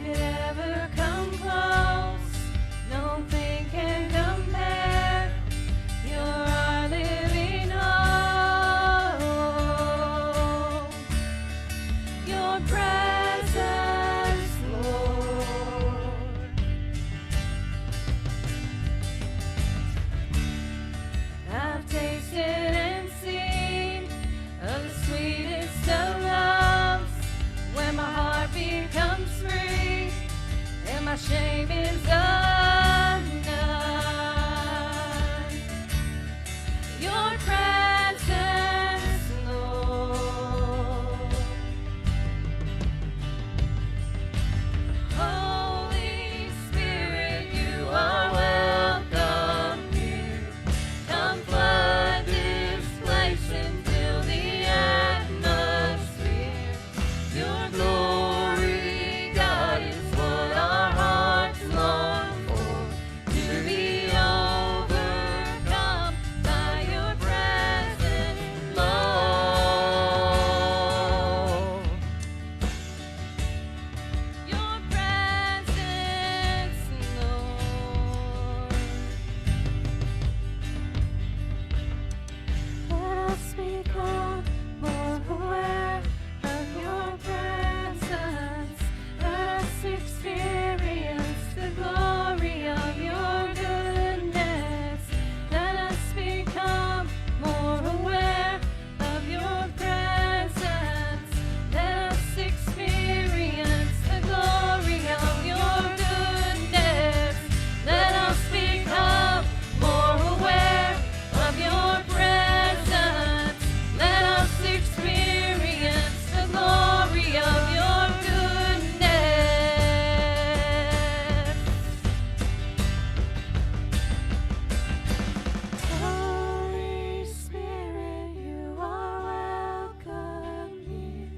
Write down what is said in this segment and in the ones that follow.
could ever come close. Nothing can compare. You're our living hope. Your presence, Lord. I've tasted and seen of the sweetest of loves, when my heart becomes free and my shame is undone. Your presence, Lord. Holy Spirit, you are welcome here. Come flood this place and fill the atmosphere. Your glory, God, is what our hearts long for. To be overcome by your presence, Lord. Your presence, Lord. Let us become more aware of your presence. Let us experience the glory of your goodness. Let us become more aware of your presence. Let us experience the glory of your goodness. Let us become more aware of your presence. Let us experience the glory of your goodness. Holy Spirit, you are welcome here.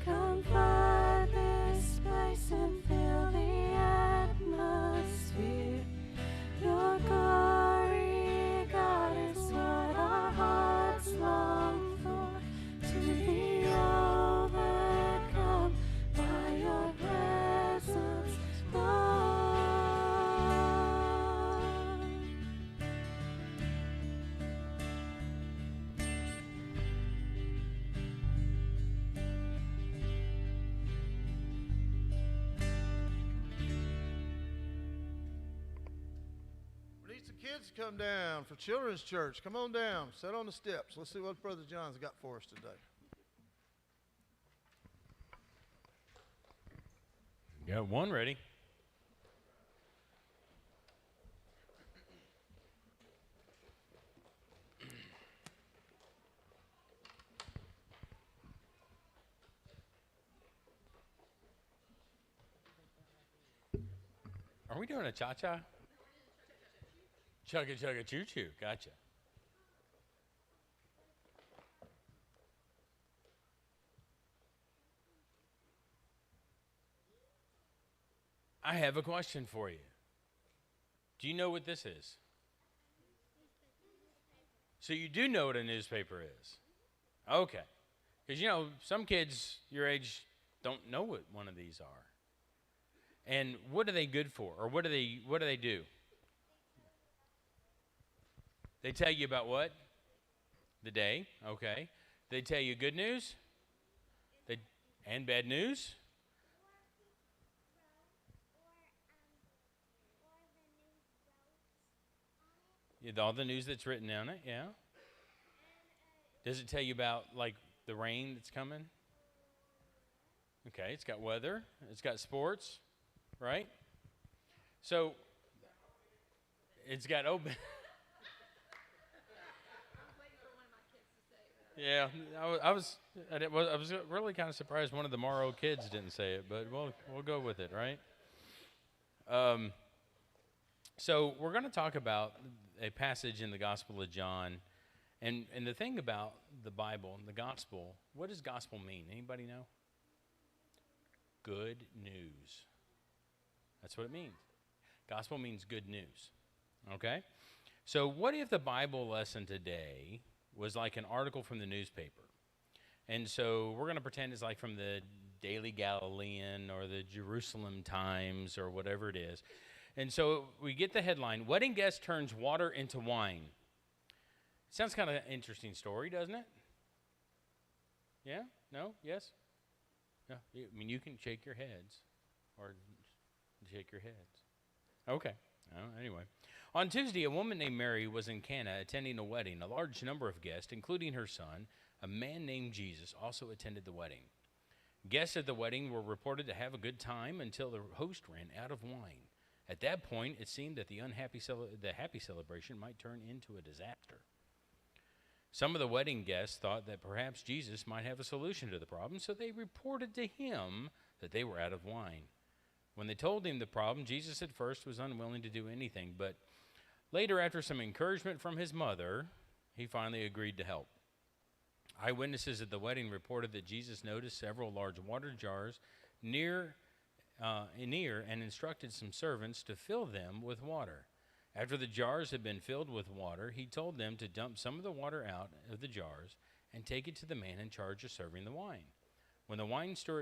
Come flood this place and fill the atmosphere. Your glory, God, is what our hearts long for. To be overcome by your presence, Lord. We need some kids to come down for children's church. Come on down. Sit on the steps. Let's see what Brother John's got for us today. Got one ready. Are we doing a cha-cha? Chugga chugga choo choo. Gotcha. I have a question for you. Do you know what this is? So you do know what a newspaper is? Okay. Because, you know, some kids your age don't know what one of these are. And what are they good for? Or what do they do? They tell you about what? The day. Okay. They tell you good news? And bad news? Yeah, all the news that's written on it, yeah. Does it tell you about, like, the rain that's coming? Okay, it's got weather. It's got sports, right? So, it's got open. Yeah, I was really kind of surprised one of the Morrow kids didn't say it, but we'll go with it, right? So we're going to talk about a passage in the Gospel of John, and the thing about the Bible and the Gospel, what does gospel mean? Anybody know? Good news. That's what it means. Gospel means good news. Okay? So what if the Bible lesson today was like an article from the newspaper? And so we're going to pretend it's like from the Daily Galilean or the Jerusalem Times or whatever it is. And so we get the headline, Wedding Guest Turns Water into Wine. Sounds kind of an interesting story, doesn't it? Yeah? No? Yes? No? I mean, you can shake your heads or shake your heads. Okay. Anyway. On Tuesday, a woman named Mary was in Cana attending a wedding. A large number of guests, including her son, a man named Jesus, also attended the wedding. Guests at the wedding were reported to have a good time until the host ran out of wine. At that point, it seemed that the happy celebration might turn into a disaster. Some of the wedding guests thought that perhaps Jesus might have a solution to the problem, so they reported to him that they were out of wine. When they told him the problem, Jesus at first was unwilling to do anything, but later, after some encouragement from his mother, he finally agreed to help. Eyewitnesses at the wedding reported that Jesus noticed several large water jars near and instructed some servants to fill them with water. After the jars had been filled with water, he told them to dump some of the water out of the jars and take it to the man in charge of serving the wine. When the wine steward